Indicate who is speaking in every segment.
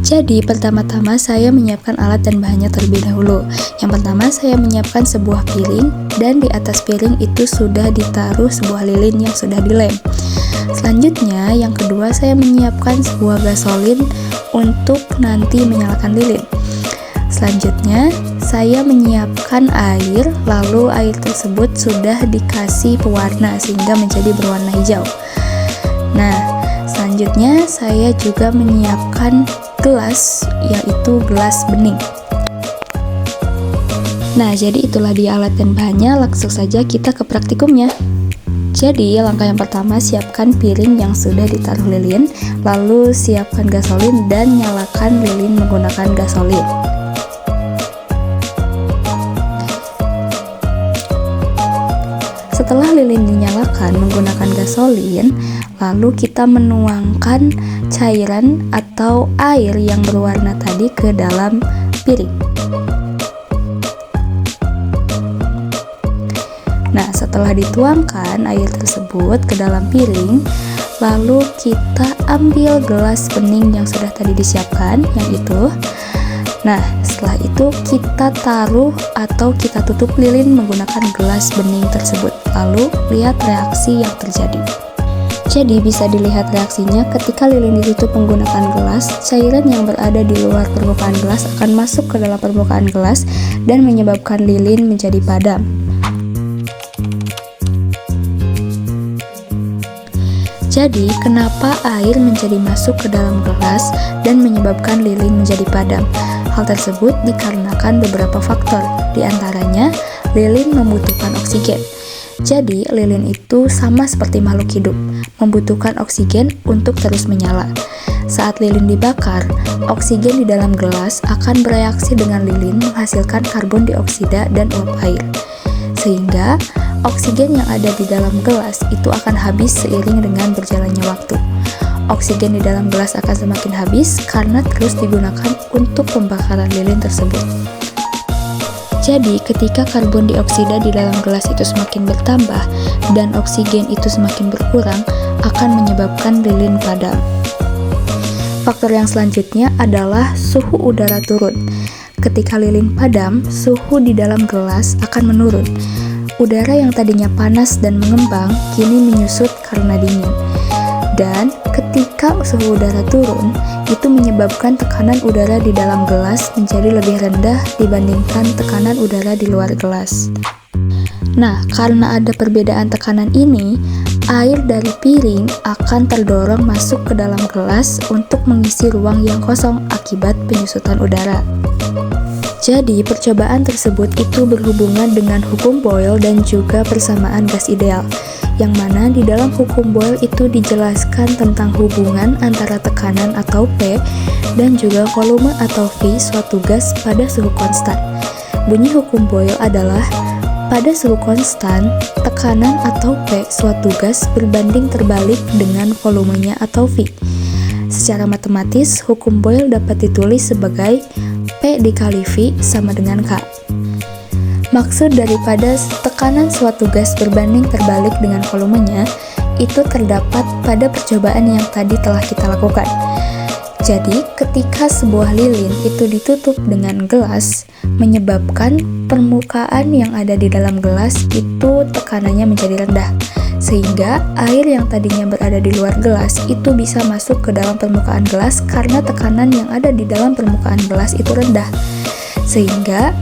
Speaker 1: Jadi pertama-tama saya menyiapkan alat dan bahannya terlebih dahulu. Yang pertama saya menyiapkan sebuah piring, dan di atas piring itu sudah ditaruh sebuah lilin yang sudah dilem. Selanjutnya yang kedua saya menyiapkan sebuah gasolin untuk nanti menyalakan lilin. Selanjutnya saya menyiapkan air, lalu air tersebut sudah dikasih pewarna sehingga menjadi berwarna hijau. Nah, selanjutnya saya juga menyiapkan gelas, yaitu gelas bening. Nah, jadi itulah dia alat dan bahannya. Langsung saja kita ke praktikumnya. Jadi, langkah yang pertama, siapkan piring yang sudah ditaruh lilin, lalu siapkan gasolin dan nyalakan lilin menggunakan gasolin. Setelah lilin dinyalakan menggunakan gasolin, lalu kita menuangkan cairan atau air yang berwarna tadi ke dalam piring. Nah, setelah dituangkan air tersebut ke dalam piring, lalu kita ambil gelas bening yang sudah tadi disiapkan, yang itu. Nah, setelah itu kita taruh atau kita tutup lilin menggunakan gelas bening tersebut. Lalu lihat reaksi yang terjadi. Jadi bisa dilihat reaksinya ketika lilin ditutup menggunakan gelas, cairan yang berada di luar permukaan gelas akan masuk ke dalam permukaan gelas dan menyebabkan lilin menjadi padam. Jadi, kenapa air menjadi masuk ke dalam gelas dan menyebabkan lilin menjadi padam? Hal tersebut dikarenakan beberapa faktor, diantaranya lilin membutuhkan oksigen. Jadi, lilin itu sama seperti makhluk hidup, membutuhkan oksigen untuk terus menyala. Saat lilin dibakar, oksigen di dalam gelas akan bereaksi dengan lilin menghasilkan karbon dioksida dan uap air. Sehingga, oksigen yang ada di dalam gelas itu akan habis seiring dengan berjalannya waktu. Oksigen di dalam gelas akan semakin habis karena terus digunakan untuk pembakaran lilin tersebut. Jadi, ketika karbon dioksida di dalam gelas itu semakin bertambah dan oksigen itu semakin berkurang, akan menyebabkan lilin padam. Faktor yang selanjutnya adalah suhu udara turun. Ketika lilin padam, suhu di dalam gelas akan menurun. Udara yang tadinya panas dan mengembang, kini menyusut karena dingin. Dan ketika suhu udara turun, itu menyebabkan tekanan udara di dalam gelas menjadi lebih rendah dibandingkan tekanan udara di luar gelas. Nah, karena ada perbedaan tekanan ini, air dari piring akan terdorong masuk ke dalam gelas untuk mengisi ruang yang kosong akibat penyusutan udara. Jadi, percobaan tersebut itu berhubungan dengan hukum Boyle dan juga persamaan gas ideal, yang mana di dalam hukum Boyle itu dijelaskan tentang hubungan antara tekanan atau P dan juga volume atau V suatu gas pada suhu konstan. Bunyi hukum Boyle adalah pada suhu konstan, tekanan atau P suatu gas berbanding terbalik dengan volumenya atau V. Secara matematis, hukum Boyle dapat ditulis sebagai P dikali V sama dengan K. Maksud daripada tekanan suatu gas berbanding terbalik dengan volumenya itu terdapat pada percobaan yang tadi telah kita lakukan. Jadi, ketika sebuah lilin itu ditutup dengan gelas, menyebabkan permukaan yang ada di dalam gelas itu tekanannya menjadi rendah. Sehingga air yang tadinya berada di luar gelas itu bisa masuk ke dalam permukaan gelas karena tekanan yang ada di dalam permukaan gelas itu rendah. Sehingga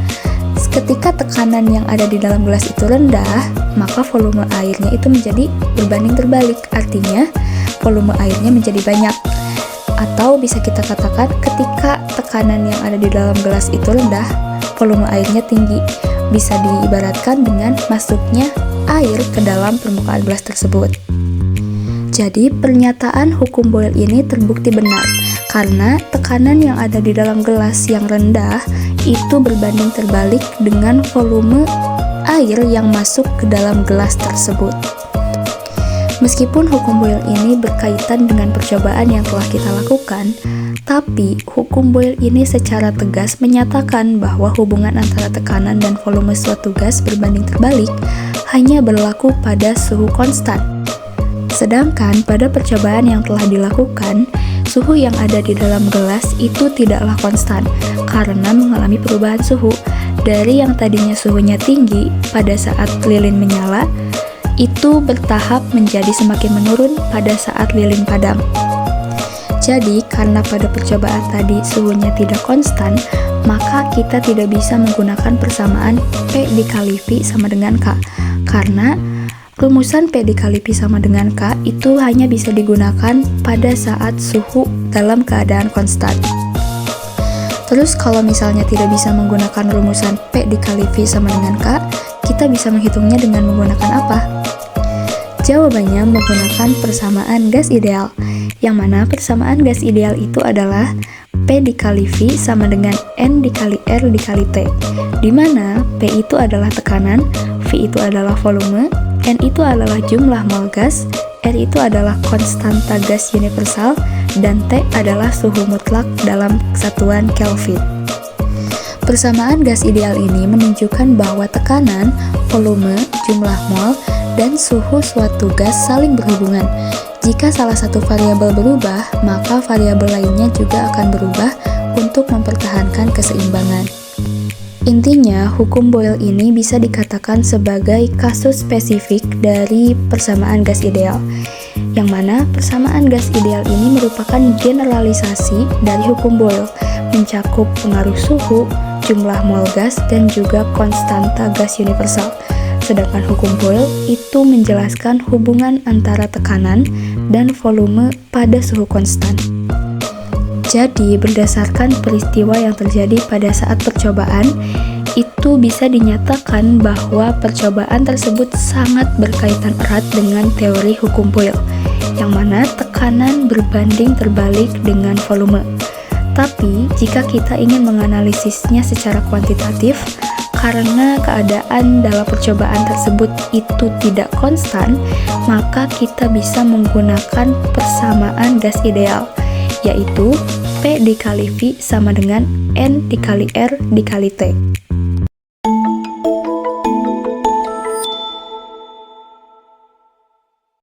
Speaker 1: ketika tekanan yang ada di dalam gelas itu rendah, maka volume airnya itu menjadi berbanding terbalik. Artinya, volume airnya menjadi banyak. Atau bisa kita katakan ketika tekanan yang ada di dalam gelas itu rendah, volume airnya tinggi. Bisa diibaratkan dengan masuknya air ke dalam permukaan gelas tersebut. Jadi, pernyataan hukum Boyle ini terbukti benar karena tekanan yang ada di dalam gelas yang rendah itu berbanding terbalik dengan volume air yang masuk ke dalam gelas tersebut. Meskipun hukum Boyle ini berkaitan dengan percobaan yang telah kita lakukan, tapi hukum Boyle ini secara tegas menyatakan bahwa hubungan antara tekanan dan volume suatu gas berbanding terbalik hanya berlaku pada suhu konstan. Sedangkan pada percobaan yang telah dilakukan, suhu yang ada di dalam gelas itu tidaklah konstan karena mengalami perubahan suhu. Dari yang tadinya suhunya tinggi pada saat lilin menyala, itu bertahap menjadi semakin menurun pada saat lilin padam. Jadi, karena pada percobaan tadi suhunya tidak konstan, maka kita tidak bisa menggunakan persamaan P dikali V sama dengan K. Karena rumusan P dikali V sama dengan K itu hanya bisa digunakan pada saat suhu dalam keadaan konstan. Terus kalau misalnya tidak bisa menggunakan rumusan P dikali V sama dengan K, kita bisa menghitungnya dengan menggunakan apa? Jawabannya menggunakan persamaan gas ideal, yang mana persamaan gas ideal itu adalah P dikali V sama dengan N dikali R dikali T, di mana P itu adalah tekanan, V itu adalah volume, N itu adalah jumlah mol gas, R itu adalah konstanta gas universal, dan T adalah suhu mutlak dalam satuan Kelvin. Persamaan gas ideal ini menunjukkan bahwa tekanan, volume, jumlah mol, dan suhu suatu gas saling berhubungan. Jika salah satu variabel berubah, maka variabel lainnya juga akan berubah untuk mempertahankan keseimbangan. Intinya, hukum Boyle ini bisa dikatakan sebagai kasus spesifik dari persamaan gas ideal, yang mana persamaan gas ideal ini merupakan generalisasi dari hukum Boyle, mencakup pengaruh suhu, jumlah mol gas, dan juga konstanta gas universal. Sedangkan hukum Boyle itu menjelaskan hubungan antara tekanan dan volume pada suhu konstan. Jadi, berdasarkan peristiwa yang terjadi pada saat percobaan, itu bisa dinyatakan bahwa percobaan tersebut sangat berkaitan erat dengan teori hukum Boyle, yang mana tekanan berbanding terbalik dengan volume. Tapi, jika kita ingin menganalisisnya secara kuantitatif, karena keadaan dalam percobaan tersebut itu tidak konstan, maka kita bisa menggunakan persamaan gas ideal, yaitu P dikali V sama dengan N dikali R dikali T.